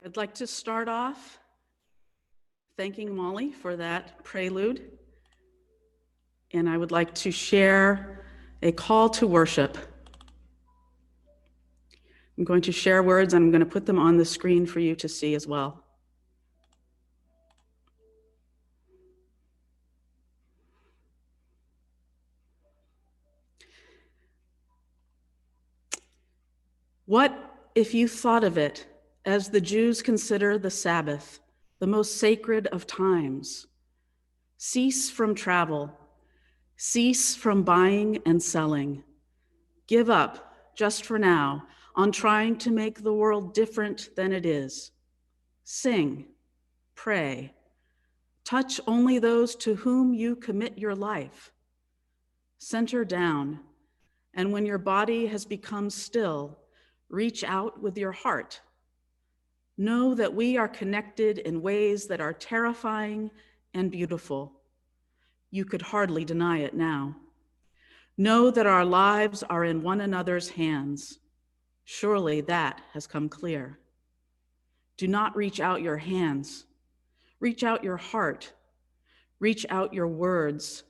I'd like to start off thanking Molly for that prelude. And I would like to share a call to worship. I'm going to share words and I'm going to put them on the screen for you to see as well. What if you thought of it as the Jews consider the Sabbath, the most sacred of times? Cease from travel, cease from buying and selling. Give up, just for now, on trying to make the world different than it is. Sing, pray, touch only those to whom you commit your life. Center down, and when your body has become still, reach out with your heart. Know that we are connected in ways that are terrifying and beautiful. You could hardly deny it now. Know that our lives are in one another's hands. Surely that has come clear. Do not reach out your hands. Reach out your heart. Reach out your words.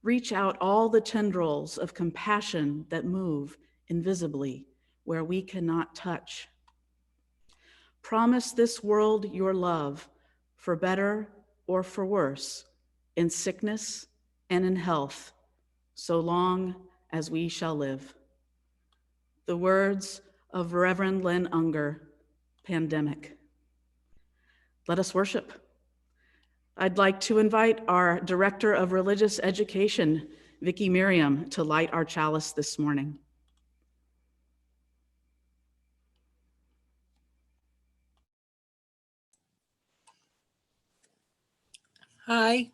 Reach out all the tendrils of compassion that move invisibly where we cannot touch. Promise this world your love, for better or for worse, in sickness and in health, so long as we shall live. The words of Reverend Lynn Ungar, Pandemic. Let us worship. I'd like to invite our Director of Religious Education, Vicki Merriam, to light our chalice this morning. Hi.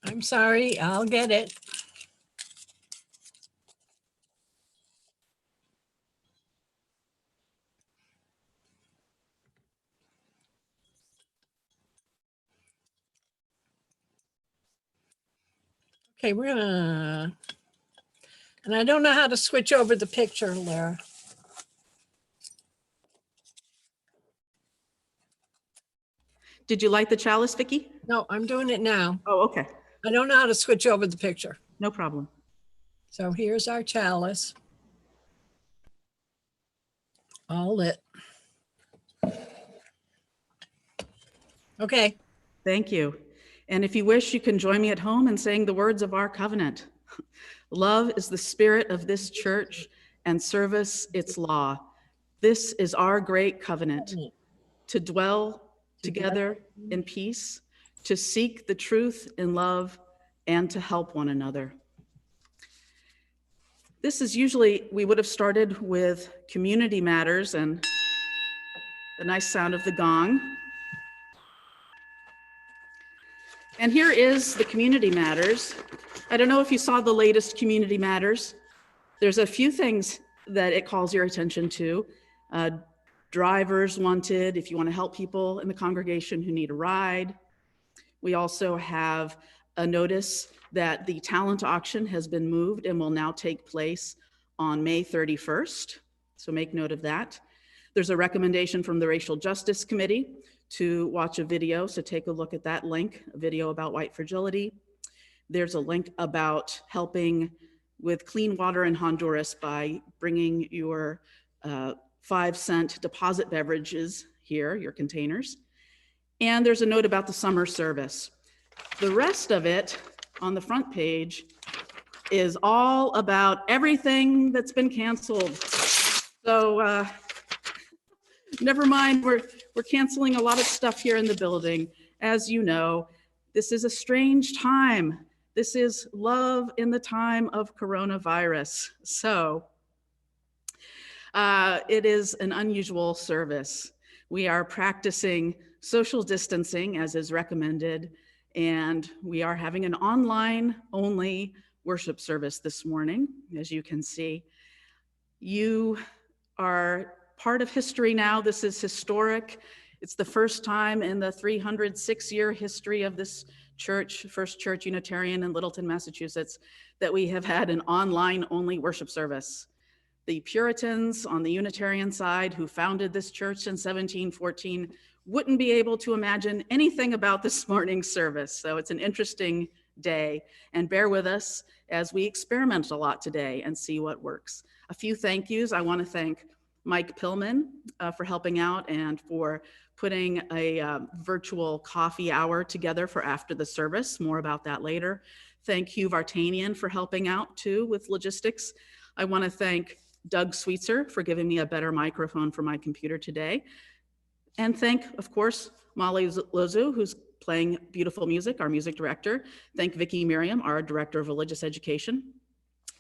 I'm sorry, I'll get it. Okay, we're gonna, and I don't know how to switch over the picture, Lara. Did you light the chalice, Vicki? No, I'm doing it now. Oh, okay. I don't know how to switch over the picture. No problem. So here's our chalice. All lit. Okay. Thank you. And if you wish, you can join me at home in saying the words of our covenant. Love is the spirit of this church and service its law. This is our great covenant, to dwell together in peace, to seek the truth in love, and to help one another. This is usually, we would have started with community matters and the nice sound of the gong. And here is the community matters. I don't know if you saw the latest community matters. There's a few things that it calls your attention to. Drivers wanted, if you want to help people in the congregation who need a ride. We also have a notice that the talent auction has been moved and will now take place on May 31st. So make note of that. There's a recommendation from the Racial Justice Committee to watch a video. So take a look at that link, a video about white fragility. There's a link about helping with clean water in Honduras by bringing your 5-cent deposit beverages here, your containers. And there's a note about the summer service. The rest of it on the front page is all about everything that's been canceled. So never mind, we're canceling a lot of stuff here in the building. As you know, this is a strange time. This is love in the time of coronavirus. So it is an unusual service. We are practicing social distancing as is recommended, and we are having an online only worship service this morning, as you can see. You are part of history now. This is historic. It's the first time in the 306-year history of this church, First Church Unitarian in Littleton, Massachusetts, that we have had an online-only worship service. The Puritans on the Unitarian side who founded this church in 1714 wouldn't be able to imagine anything about this morning's service. So it's an interesting day, and bear with us as we experiment a lot today and see what works. A few thank yous. I want to thank Mike Pillman for helping out and for putting a virtual coffee hour together for after the service. More about that later. Thank Hugh Vartanian for helping out too with logistics. I want to thank Doug Sweetser for giving me a better microphone for my computer today. And thank, of course, Molly Lozeau, who's playing beautiful music, our music director. Thank Vicki Merriam, our director of religious education.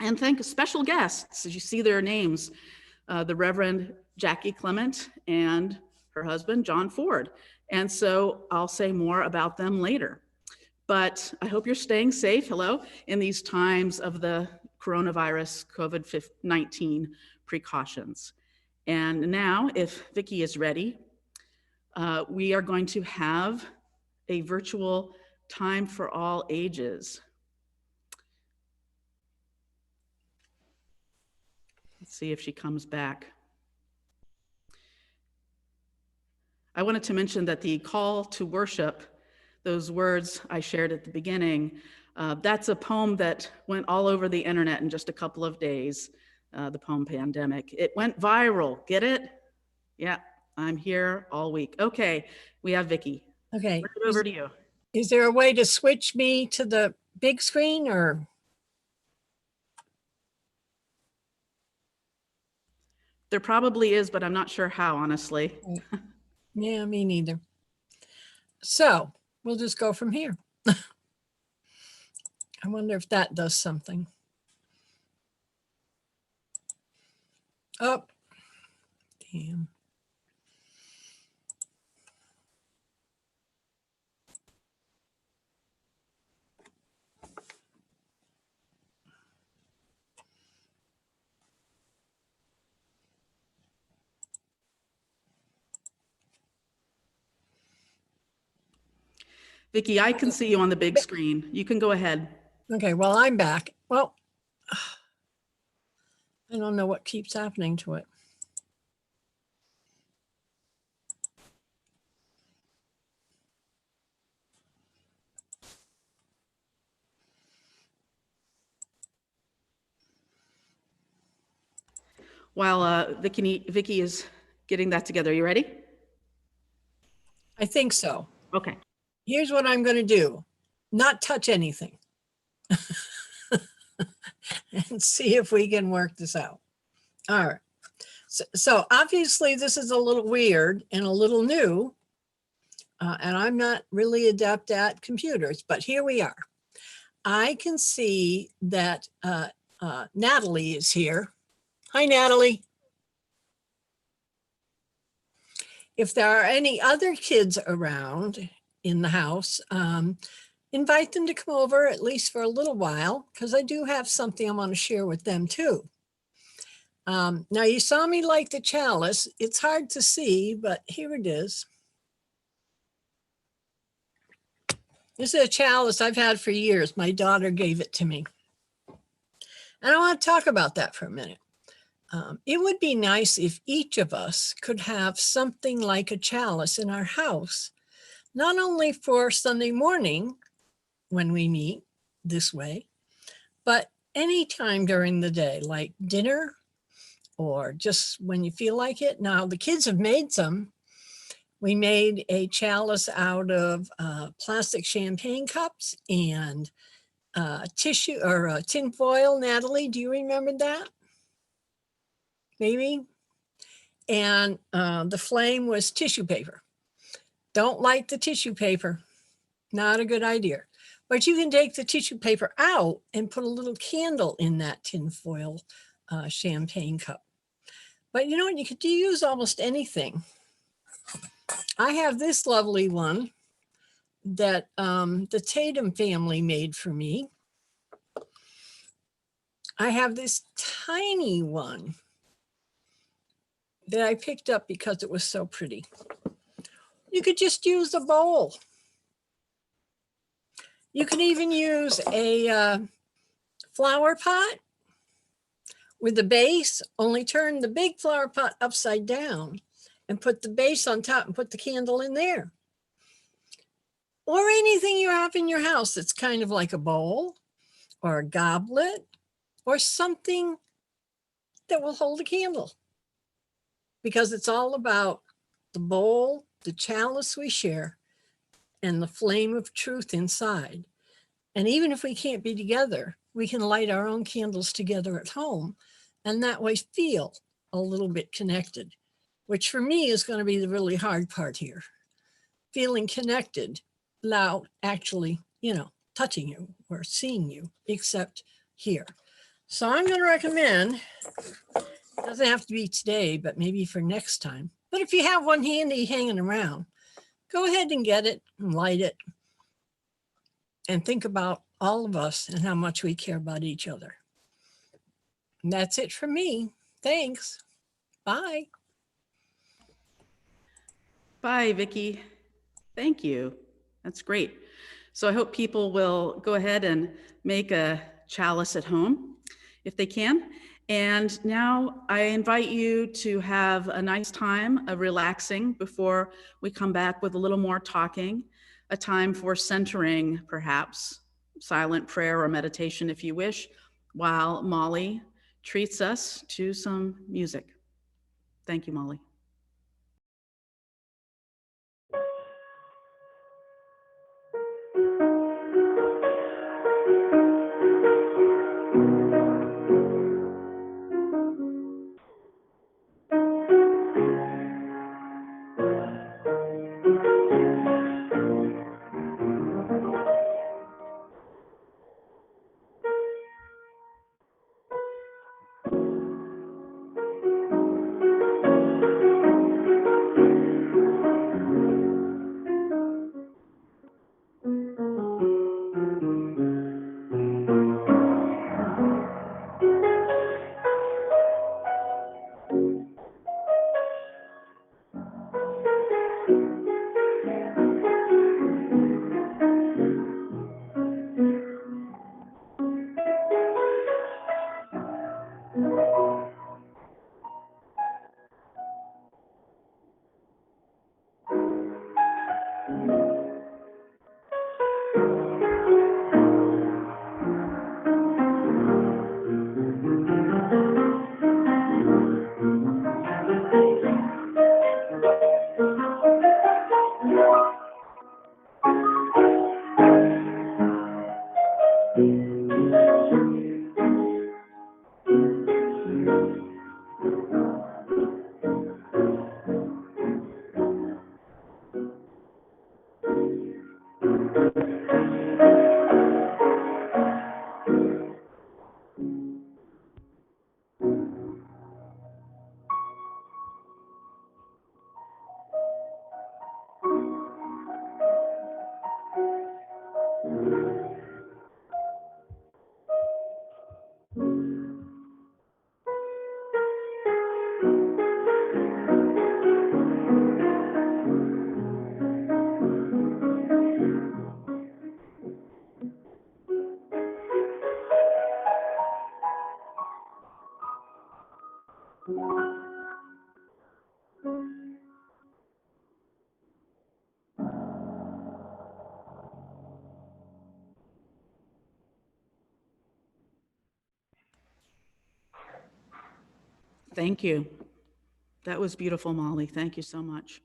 And thank special guests, as you see their names, the Reverend Jackie Clement and her husband, John Ford. And so I'll say more about them later. But I hope you're staying safe, hello, in these times of the coronavirus COVID-19 precautions. And now, if Vicki is ready, we are going to have a virtual time for all ages. Let's see if she comes back. I wanted to mention that the call to worship, those words I shared at the beginning, that's a poem that went all over the internet in just a couple of days, the poem Pandemic. It went viral, get it? Yeah, I'm here all week. Okay, we have Vicki. Okay. Over to you. Is there a way to switch me to the big screen or? There probably is, but I'm not sure how, honestly. Yeah, me neither. So we'll just go from here. I wonder if that does something. Oh, damn. Vicki, I can see you on the big screen. You can go ahead. Okay, well, I'm back. Well, I don't know what keeps happening to it. While Vicki is getting that together, you ready? I think so. Okay. Here's what I'm going to do. Not touch anything. And see if we can work this out. All right. So obviously this is a little weird and a little new. And I'm not really adept at computers, but here we are. I can see that Natalie is here. Hi, Natalie. If there are any other kids around in the house, invite them to come over at least for a little while, because I do have something I want to share with them too. Now you saw me light the chalice. It's hard to see, but here it is. This is a chalice I've had for years. My daughter gave it to me. And I want to talk about that for a minute. It would be nice if each of us could have something like a chalice in our house, not only for Sunday morning when we meet this way, but anytime during the day, like dinner or just when you feel like it. Now, the kids have made some. We made a chalice out of plastic champagne cups and tissue or tin foil. Natalie, do you remember that? Maybe. And the flame was tissue paper. Don't light the tissue paper. Not a good idea. But you can take the tissue paper out and put a little candle in that tin foil champagne cup. But you know what? You could use almost anything. I have this lovely one that the Tatum family made for me. I have this tiny one that I picked up because it was so pretty. You could just use a bowl. You can even use a flower pot with the base, only turn the big flower pot upside down and put the base on top and put the candle in there. Or anything you have in your house that's kind of like a bowl or a goblet or something that will hold a candle. Because it's all about the bowl, the chalice we share, and the flame of truth inside. And even if we can't be together, we can light our own candles together at home and that way feel a little bit connected, which for me is going to be the really hard part here. Feeling connected without actually, touching you or seeing you, except here. So I'm going to recommend, it doesn't have to be today, but maybe for next time. But if you have one handy hanging around, go ahead and get it and light it. And think about all of us and how much we care about each other. And that's it for me. Thanks. Bye. Bye, Vicki. Thank you. That's great. So I hope people will go ahead and make a chalice at home if they can. And now I invite you to have a nice time of relaxing before we come back with a little more talking, a time for centering, perhaps, silent prayer or meditation if you wish, while Molly treats us to some music. Thank you, Molly. Thank you. That was beautiful, Molly. Thank you so much.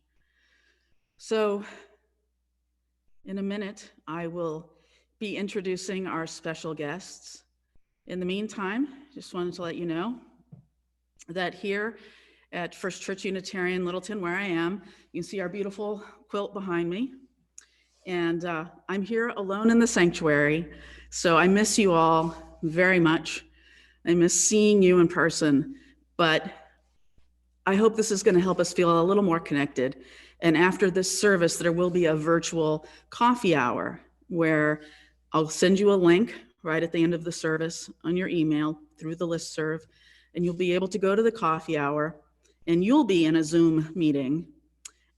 So in a minute, I will be introducing our special guests. In the meantime, just wanted to let you know that here at First Church Unitarian Littleton, where I am, you can see our beautiful quilt behind me. And I'm here alone in the sanctuary, so I miss you all very much. I miss seeing you in person, but I hope this is going to help us feel a little more connected. And after this service, there will be a virtual coffee hour where I'll send you a link right at the end of the service on your email through the listserv, and you'll be able to go to the coffee hour, and you'll be in a Zoom meeting.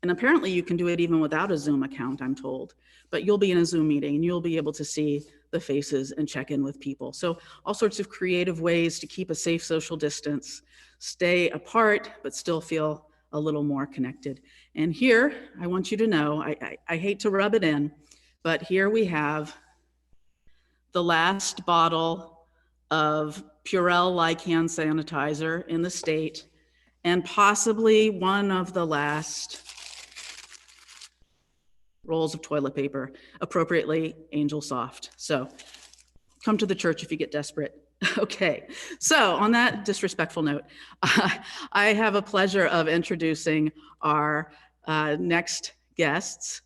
And apparently you can do it even without a Zoom account, I'm told. But you'll be in a Zoom meeting and you'll be able to see the faces and check in with people. So all sorts of creative ways to keep a safe social distance, stay apart, but still feel a little more connected. And here, I want you to know, I hate to rub it in, but here we have the last bottle of Purell-like hand sanitizer in the state, and possibly one of the last rolls of toilet paper, appropriately Angel Soft. So come to the church if you get desperate. Okay, so on that disrespectful note, I have a pleasure of introducing our next guests,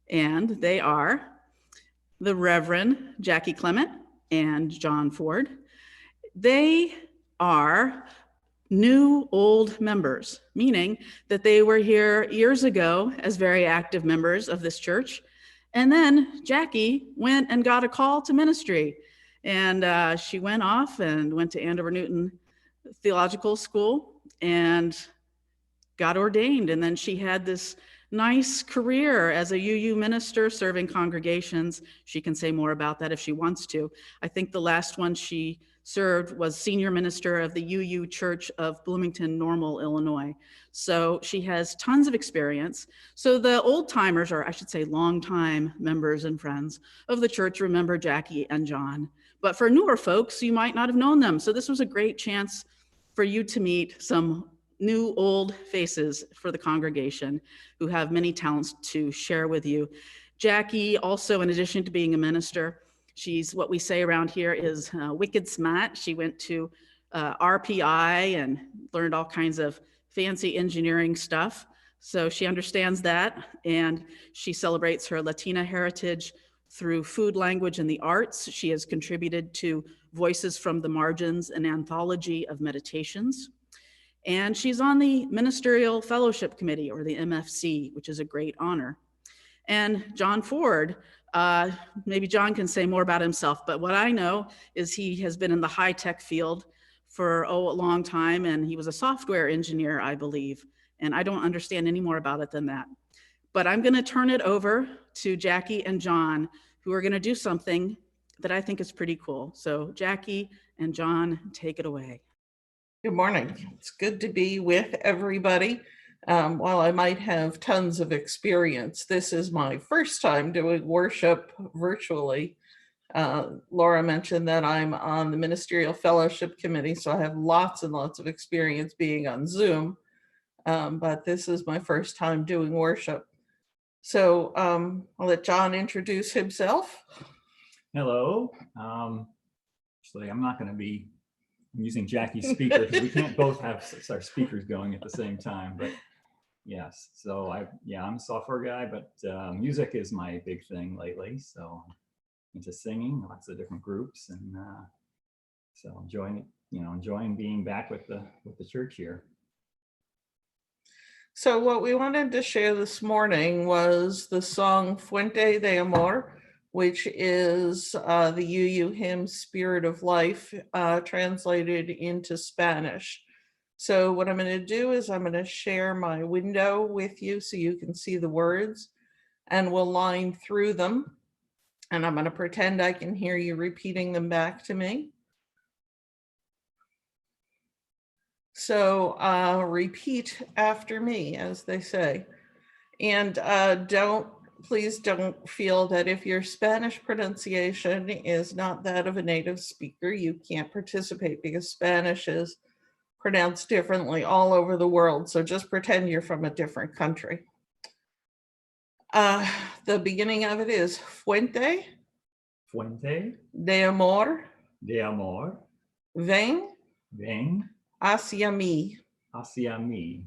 and they are the Reverend Jackie Clement and John Ford. They are new old members, meaning that they were here years ago as very active members of this church. And then Jackie went and got a call to ministry. And she went off and went to Andover Newton Theological School and got ordained. And then she had this nice career as a UU minister serving congregations. She can say more about that if she wants to. I think the last one she served was senior minister of the UU Church of Bloomington Normal, Illinois. So she has tons of experience. So the old timers, or I should say long-time members and friends of the church, remember Jackie and John. But for newer folks, you might not have known them. So this was a great chance for you to meet some new old faces for the congregation who have many talents to share with you. Jackie also, in addition to being a minister, she's what we say around here is wicked smart. She went to RPI and learned all kinds of fancy engineering stuff. So she understands that, and she celebrates her Latina heritage through food, language, and the arts. She has contributed to Voices from the Margins, an anthology of meditations. And she's on the Ministerial Fellowship Committee, or the MFC, which is a great honor. And John Ford, maybe John can say more about himself, but what I know is he has been in the high-tech field for a long time, and he was a software engineer, I believe, and I don't understand any more about it than that. But I'm gonna turn it over to Jackie and John, who are gonna do something that I think is pretty cool. So Jackie and John, take it away. Good morning. It's good to be with everybody. While I might have tons of experience, this is my first time doing worship virtually. Laura mentioned that I'm on the Ministerial Fellowship Committee, so I have lots and lots of experience being on Zoom, but this is my first time doing worship. So I'll let John introduce himself. Hello. Actually, I'm not going to be using Jackie's speaker because we can't both have our speakers going at the same time, but yes. So I'm a software guy, but music is my big thing lately. So into singing, lots of different groups, and so enjoying being back with the church here. So what we wanted to share this morning was the song Fuente de Amor, which is the UU hymn Spirit of Life translated into Spanish. So what I'm going to do is I'm going to share my window with you so you can see the words, and we'll line through them. And I'm going to pretend I can hear you repeating them back to me. So repeat after me, as they say. And please don't feel that if your Spanish pronunciation is not that of a native speaker, you can't participate, because Spanish is pronounced differently all over the world. So just pretend you're from a different country. The beginning of it is Fuente. Fuente De amor. de amor. Ven. Ven Hacia mí. hacia mí.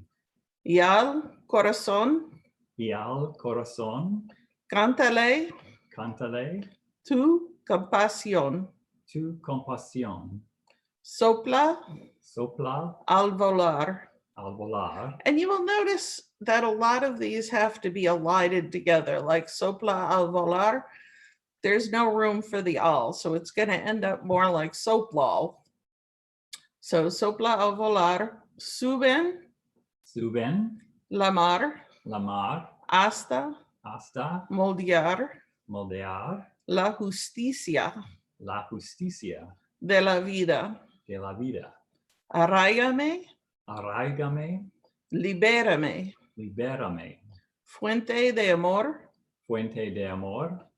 Y al corazón. Y al corazón. Cántale. Cántale Tu compasión. tu compasión. Sopla. Sopla Al volar. al volar. And you will notice that a lot of these have to be elided together, like sopla al volar. there's no room for the al, so it's going to end up more like sopla. So sopla a volar, suben, la mar, hasta, moldear, la justicia de la vida. Arráigame, libérame. Fuente de amor,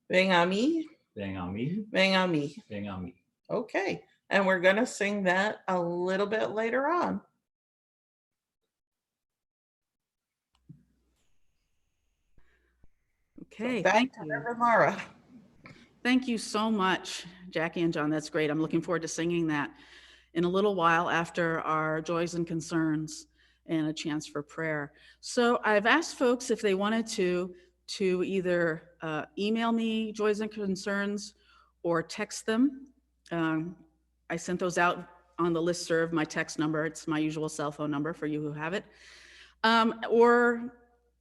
ven a mí, ven a mí. Okay, and we're going to sing that a little bit later on. Okay, So thank back to you. Reverend Lara. Thank you so much, Jackie and John. That's great. I'm looking forward to singing that in a little while after our joys and concerns and a chance for prayer. So I've asked folks if they wanted to either email me joys and concerns or text them. I sent those out on the listserv, my text number. It's my usual cell phone number for you who have it. Or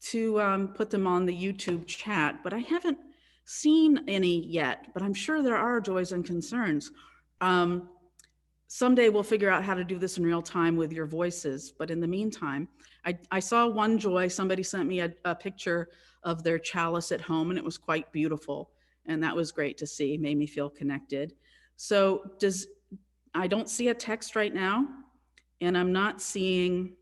to put them on the YouTube chat, but I haven't seen any yet, but I'm sure there are joys and concerns. Someday we'll figure out how to do this in real time with your voices, but in the meantime, I saw one joy. Somebody sent me a picture of their chalice at home, and it was quite beautiful, and that was great to see, made me feel connected. So I don't see a text right now, and I'm not seeing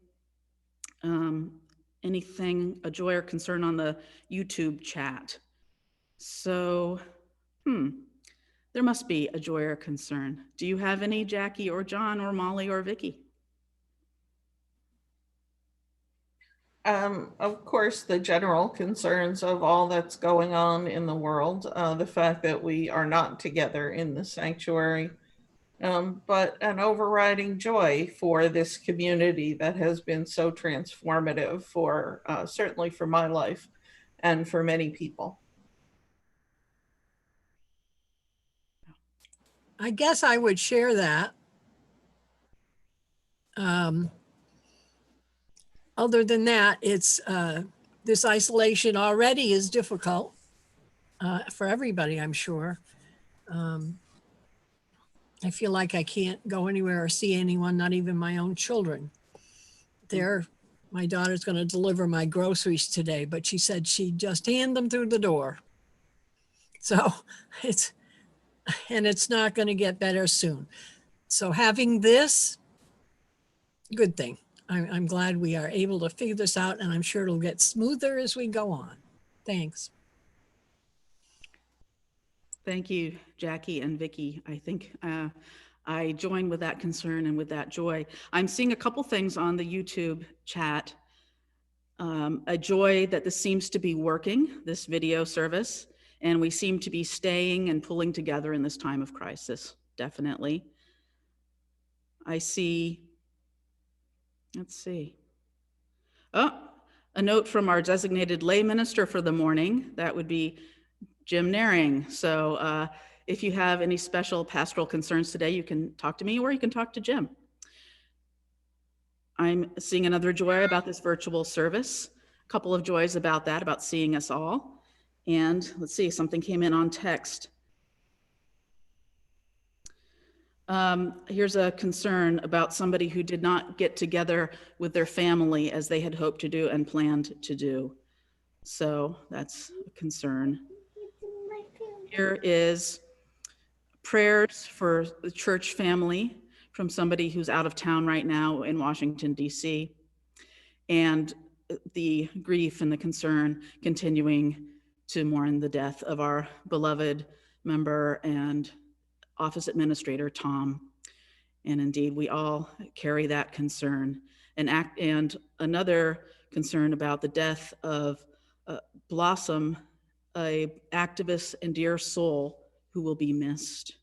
anything, a joy or concern on the YouTube chat. So, there must be a joy or concern. Do you have any, Jackie or John or Molly or Vicki? Of course, the general concerns of all that's going on in the world, the fact that we are not together in the sanctuary, but an overriding joy for this community that has been so transformative for certainly for my life and for many people. I guess I would share that. Other than that, it's this isolation already is difficult for everybody, I'm sure. I feel like I can't go anywhere or see anyone, not even my own children. My daughter's going to deliver my groceries today, but she said she'd just hand them through the door. So it's not going to get better soon. So having this, good thing. I'm glad we are able to figure this out, and I'm sure it'll get smoother as we go on. Thanks. Thank you, Jackie and Vicki. I think I join with that concern and with that joy. I'm seeing a couple things on the YouTube chat. A joy that this seems to be working, this video service, and we seem to be staying and pulling together in this time of crisis, definitely. I see, let's see. Oh, a note from our designated lay minister for the morning. That would be Jim Naring. So if you have any special pastoral concerns today, you can talk to me or you can talk to Jim. I'm seeing another joy about this virtual service. A couple of joys about that, about seeing us all. And let's see, something came in on text. Here's a concern about somebody who did not get together with their family as they had hoped to do and planned to do. So that's a concern. Here is prayers for the church family from somebody who's out of town right now in Washington, D.C. And the grief and the concern continuing to mourn the death of our beloved member and office administrator, Tom. And indeed, we all carry that concern. And another concern about the death of Blossom, a activist and dear soul who will be missed.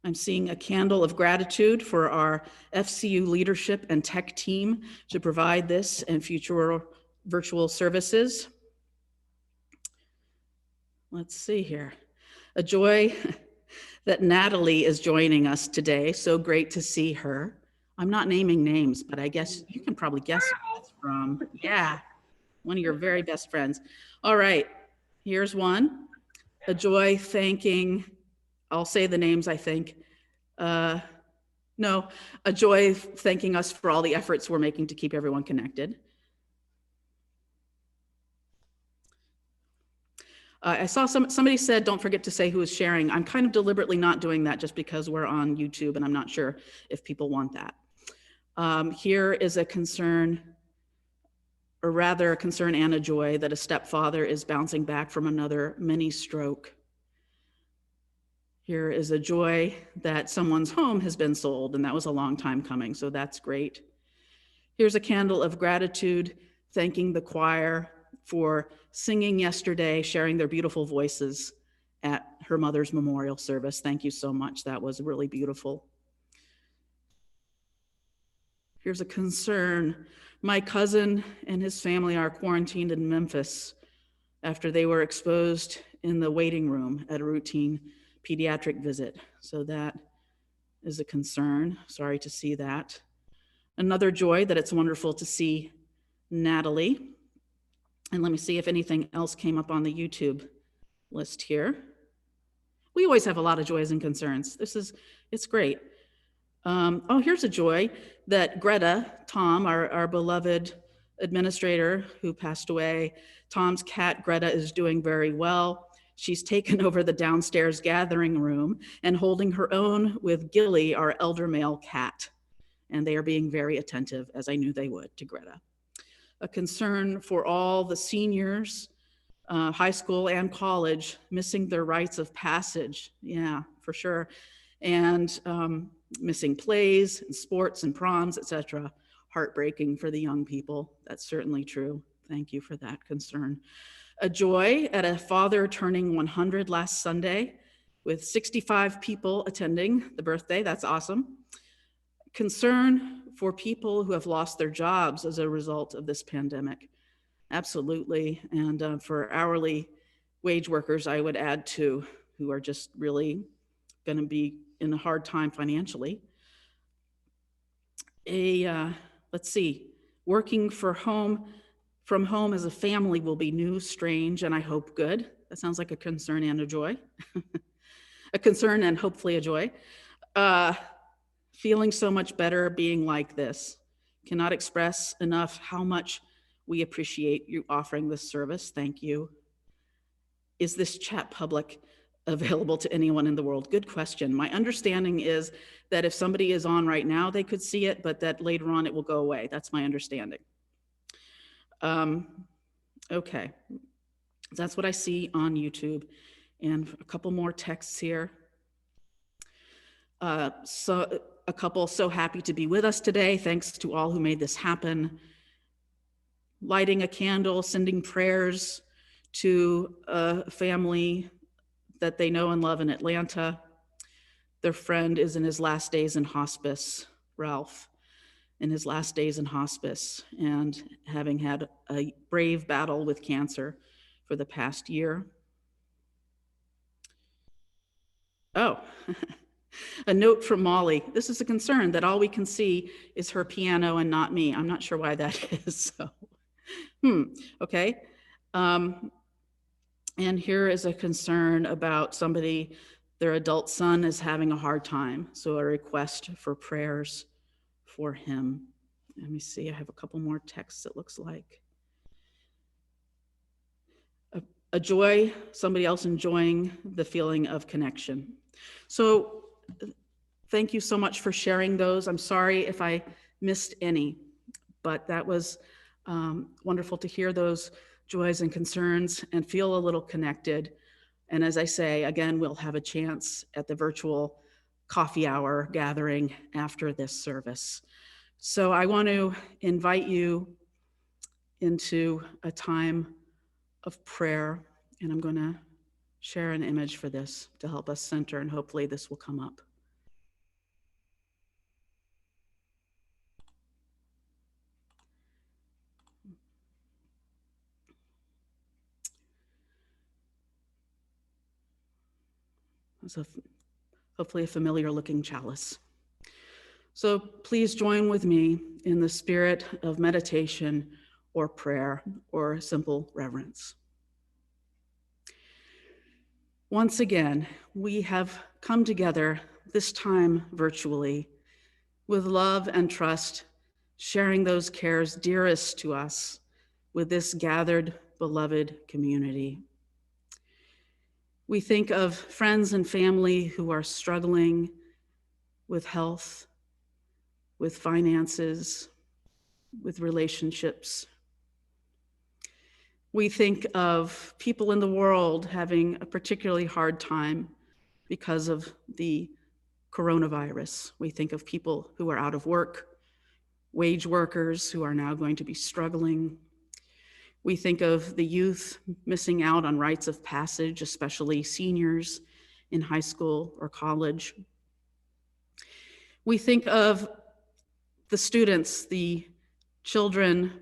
I'm seeing a candle of gratitude for our FCU leadership and tech team to provide this and future virtual services. Let's see here. A joy that Natalie is joining us today. So great to see her. I'm not naming names, but I guess you can probably guess who that's from. Yeah, one of your very best friends. All right, here's one. a joy thanking, I'll say the names, I think. No, a joy thanking us for all the efforts we're making to keep everyone connected. I saw somebody said, don't forget to say who is sharing. I'm kind of deliberately not doing that just because we're on YouTube and I'm not sure if people want that. Here is a concern, or rather a concern and a joy, that a stepfather is bouncing back from another mini stroke. Here is a joy that someone's home has been sold, and that was a long time coming, so that's great. Here's a candle of gratitude, thanking the choir for singing yesterday, sharing their beautiful voices at her mother's memorial service. Thank you so much. That was really beautiful. Here's a concern. My cousin and his family are quarantined in Memphis after they were exposed in the waiting room at a routine pediatric visit. So that is a concern. Sorry to see that. Another joy that it's wonderful to see Natalie. And let me see if anything else came up on the YouTube list here. We always have a lot of joys and concerns. It's great. Oh, here's a joy that Greta, Tom, our beloved administrator who passed away, Tom's cat, Greta, is doing very well. She's taken over the downstairs gathering room and holding her own with Gilly, our elder male cat. And they are being very attentive, as I knew they would, to Greta. A concern for all the seniors, high school and college, missing their rites of passage. Yeah, for sure. And missing plays and sports and proms, etc. Heartbreaking for the young people. That's certainly true. Thank you for that concern. A joy at a father turning 100 last Sunday with 65 people attending the birthday. That's awesome. Concern for people who have lost their jobs as a result of this pandemic. Absolutely. And for hourly wage workers, I would add too, who are just really going to be in a hard time financially. Let's see, working from home as a family will be new, strange, and I hope good. That sounds like a concern and a joy. A concern and hopefully a joy. Feeling so much better being like this. Cannot express enough how much we appreciate you offering this service. Thank you. Is this chat public, available to anyone in the world? Good question. My understanding is that if somebody is on right now, they could see it, but that later on it will go away. That's my understanding. Okay, that's what I see on YouTube. And a couple more texts here. So a couple so happy to be with us today. Thanks to all who made this happen. Lighting a candle, sending prayers to a family that they know and love in Atlanta. Their friend is in his last days in hospice, Ralph, in his last days in hospice, and having had a brave battle with cancer for the past year. Oh, a note from Molly. This is a concern that all we can see is her piano and not me. I'm not sure why that is, so. Okay. And here is a concern about somebody, their adult son is having a hard time. So a request for prayers for him. Let me see, I have a couple more texts it looks like. A joy, somebody else enjoying the feeling of connection. So thank you so much for sharing those. I'm sorry if I missed any, but that was wonderful to hear those joys and concerns and feel a little connected. And as I say, again, we'll have a chance at the virtual coffee hour gathering after this service. So I want to invite you into a time of prayer, and I'm going to share an image for this to help us center, and hopefully this will come up. So hopefully a familiar looking chalice. So please join with me in the spirit of meditation or prayer or simple reverence. Once again, we have come together, this time virtually, with love and trust, sharing those cares dearest to us with this gathered, beloved community. We think of friends and family who are struggling with health, with finances, with relationships. We think of people in the world having a particularly hard time because of the coronavirus. We think of people who are out of work, wage workers who are now going to be struggling. We think of the youth missing out on rites of passage, especially seniors in high school or college. We think of the students, the children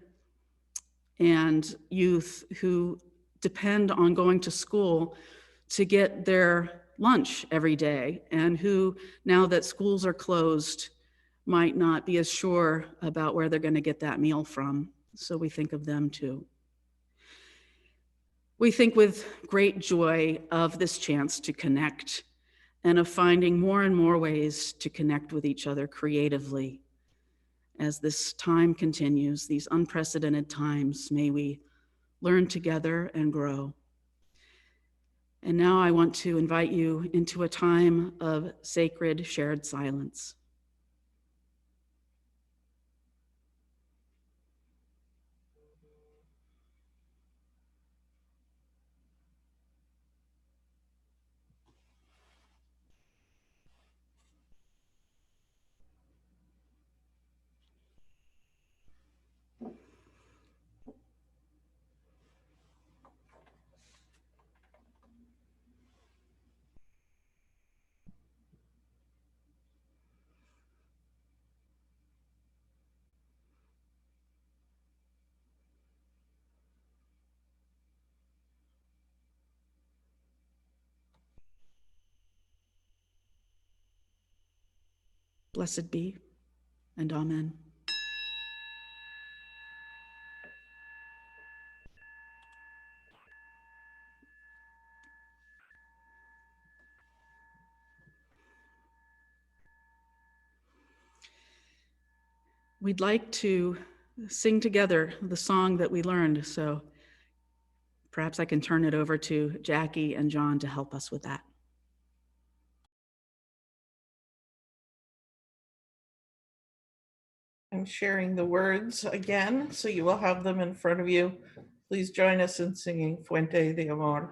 and youth who depend on going to school to get their lunch every day, and who, now that schools are closed, might not be as sure about where they're going to get that meal from. So we think of them too. We think with great joy of this chance to connect and of finding more and more ways to connect with each other creatively. As this time continues, these unprecedented times, may we learn together and grow. And now I want to invite you into a time of sacred shared silence. Blessed be, and amen. We'd like to sing together the song that we learned, so perhaps I can turn it over to Jackie and John to help us with that. I'm sharing the words again, so you will have them in front of you. Please join us in singing Fuente de Amor.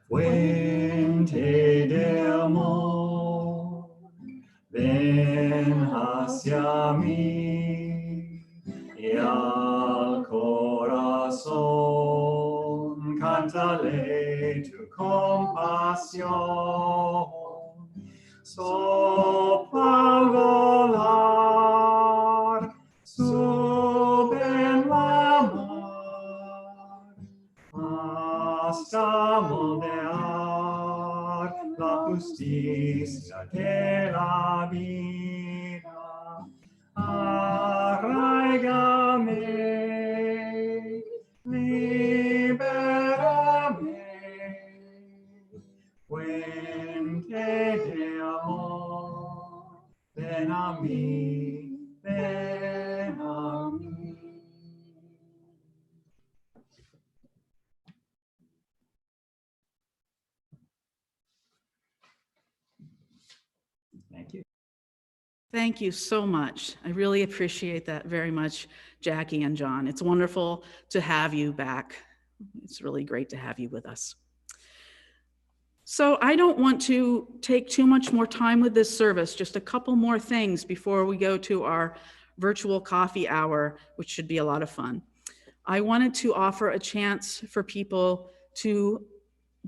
Fuente de amor, ven hacia mí y al corazón cántale tu compasión. Sopla al volar, sube en la mar, hasta moldear la justicia de la vida. Arraigame, libérame, fuente de amor, ven a mí, ven a mí. Thank you. Thank you so much. I really appreciate that very much, Jackie and John. It's wonderful to have you back. It's really great to have you with us. So I don't want to take too much more time with this service, just a couple more things before we go to our virtual coffee hour, which should be a lot of fun. I wanted to offer a chance for people to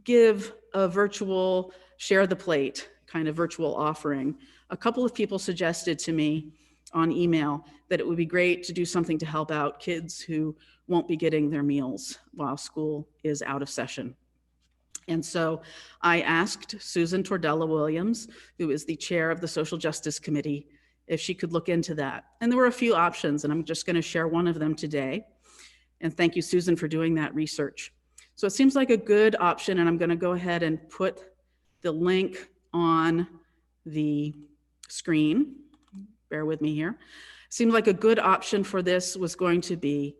give a virtual share the plate kind of virtual offering. A couple of people suggested to me on email that it would be great to do something to help out kids who won't be getting their meals while school is out of session. And so I asked Susan Tordella Williams, who is the chair of the Social Justice Committee, if she could look into that. And there were a few options, and I'm just going to share one of them today. And thank you, Susan, for doing that research. So it seems like a good option, and I'm going to go ahead and put the link on the screen. Bear with me here. Seemed like a good option for this was going to be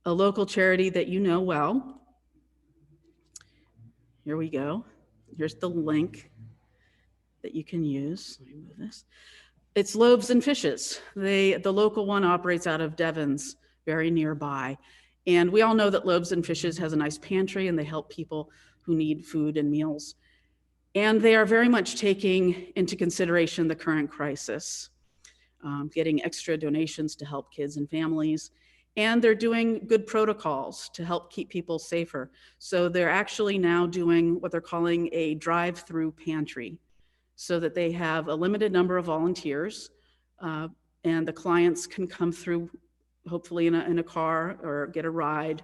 a local charity that you know well. Here we go. Here's the link that you can use. Let me move this. It's Loaves and Fishes. The local one operates out of Devon's, very nearby. And we all know that Loaves and Fishes has a nice pantry, and they help people who need food and meals. And they are very much taking into consideration the current crisis, getting extra donations to help kids and families. And they're doing good protocols to help keep people safer. So they're actually now doing what they're calling a drive-through pantry, so that they have a limited number of volunteers, and the clients can come through, hopefully in a car or get a ride,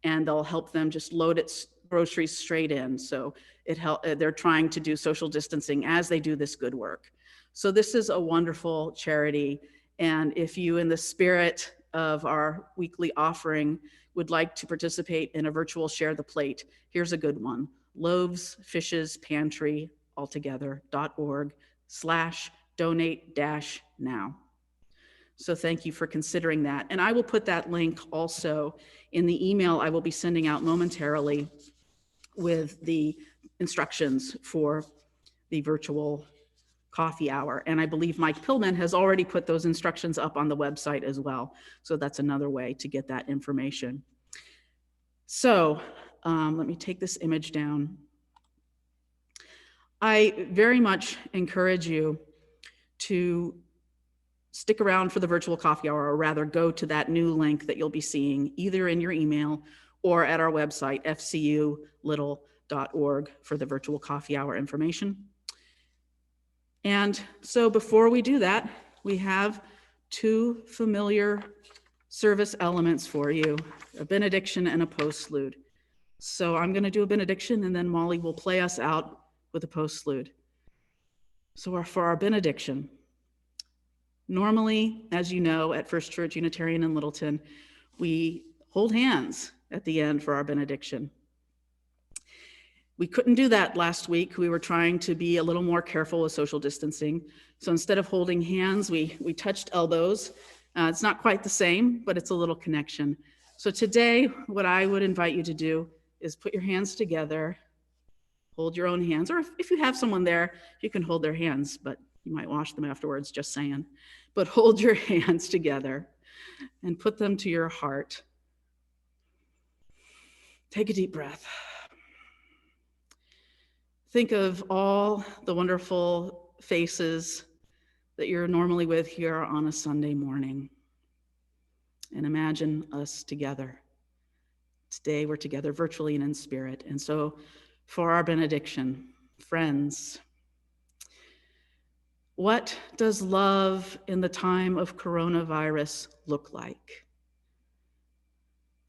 and they'll help them just load its groceries straight in. So they're trying to do social distancing as they do this good work. So this is a wonderful charity. And if you, in the spirit of our weekly offering, would like to participate in a virtual Share the Plate, here's a good one: Loaves, Fishes, Pantry, altogether.org/donate-now. So thank you for considering that. And I will put that link also in the email I will be sending out momentarily with the instructions for the virtual coffee hour. And I believe Mike Pillman has already put those instructions up on the website as well. So that's another way to get that information. So let me take this image down. I very much encourage you to stick around for the virtual coffee hour, or rather go to that new link that you'll be seeing either in your email or at our website, fculittle.org, for the virtual coffee hour information. And so before we do that, we have two familiar service elements for you: a benediction and a postlude. So I'm going to do a benediction, and then Molly will play us out with a postlude. So for our benediction, normally, as you know, at First Church Unitarian in Littleton, we hold hands at the end for our benediction. We couldn't do that last week. We were trying to be a little more careful with social distancing. So instead of holding hands, we touched elbows. It's not quite the same, but it's a little connection. So today, what I would invite you to do is put your hands together, hold your own hands, or if you have someone there, you can hold their hands, but you might wash them afterwards, just saying. But hold your hands together and put them to your heart. Take a deep breath. Think of all the wonderful faces that you're normally with here on a Sunday morning. And imagine us together. Today we're together virtually and in spirit. And so for our benediction, friends, what does love in the time of coronavirus look like?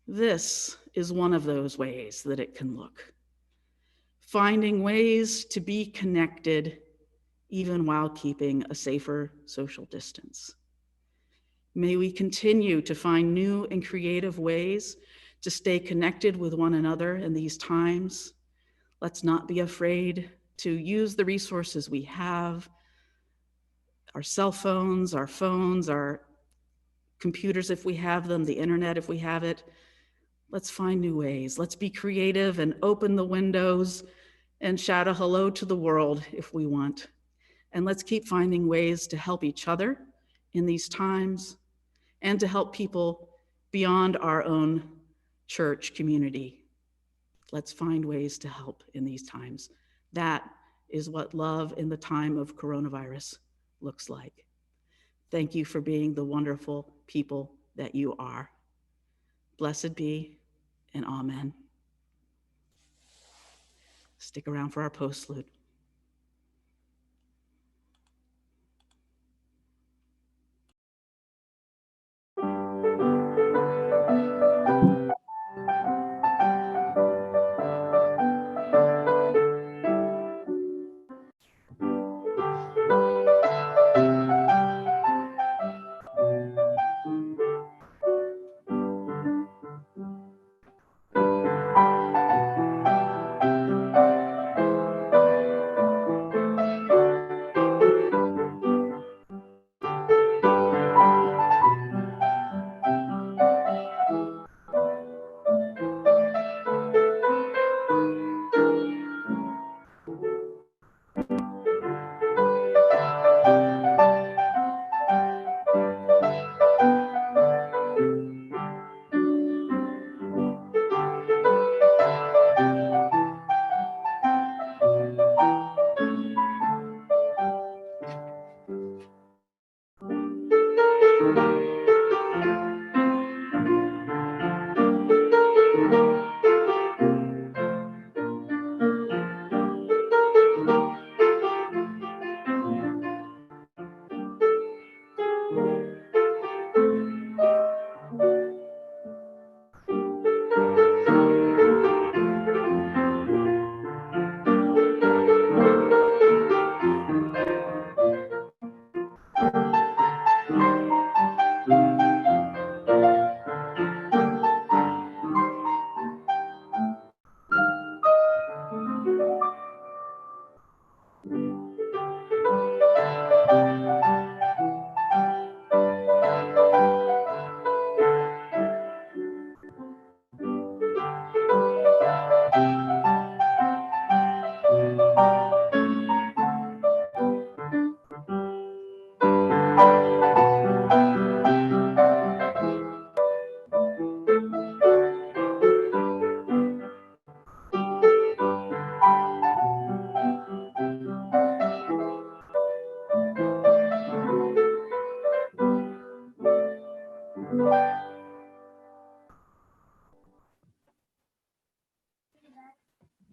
This is one of those ways that it can look. Finding ways to be connected even while keeping a safer social distance. May we continue to find new and creative ways to stay connected with one another in these times. Let's not be afraid to use the resources we have, our cell phones, our computers if we have them, the internet if we have it. Let's find new ways. Let's be creative and open the windows and shout a hello to the world if we want. And let's keep finding ways to help each other in these times and to help people beyond our own church community. Let's find ways to help in these times. That is what love in the time of coronavirus looks like. Thank you for being the wonderful people that you are. Blessed be and amen. Stick around for our postlude.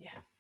Yeah.